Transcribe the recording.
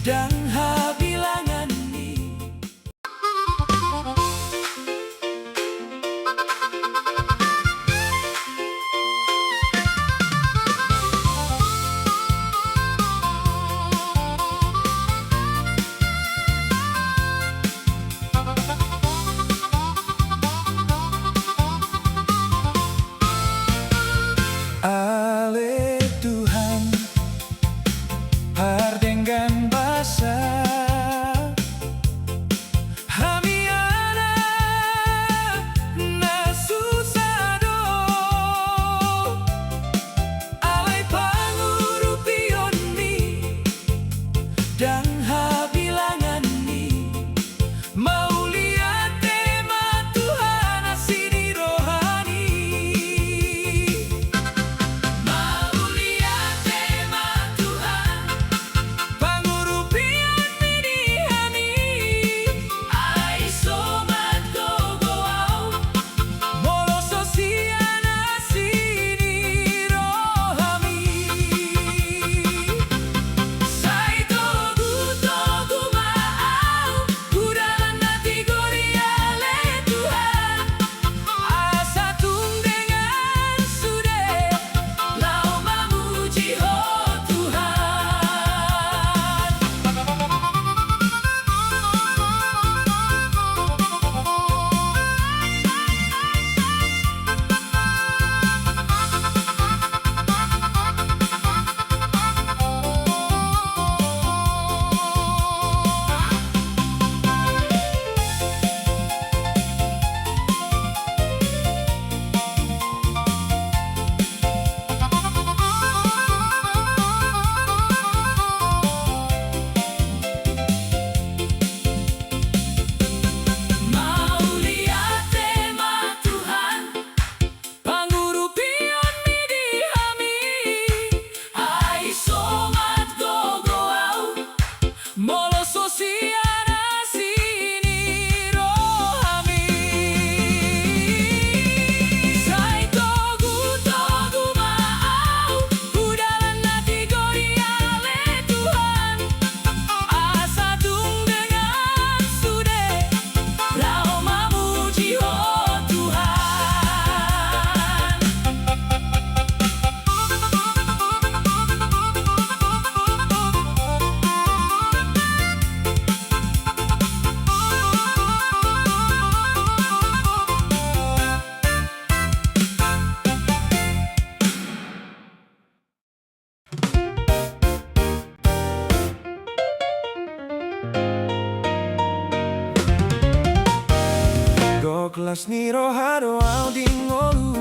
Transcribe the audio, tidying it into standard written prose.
dan habilangan ni. Ale Tuhan, pardenggan basa hamiana na susado alay pangurupion ni dan habilangan ni maulia tema Tuhan asini rohani. Maulia tema Tuhan pangurupian minihani ay somat gogoaw molo sosian asini rohami. Say togu maaw udalan na tigoriale Tuhan asa tung dengan sude lau mamuji ho Tuhan. Maulia tema Tuhan pangurupian midihami ay somat gogoaw molo sosian asini rohami. Say togu maaw udalan na tigoriale Tuhan asa tung dengan sude lau mamuji ho Tuhan. Go kelas ni rohado auding olu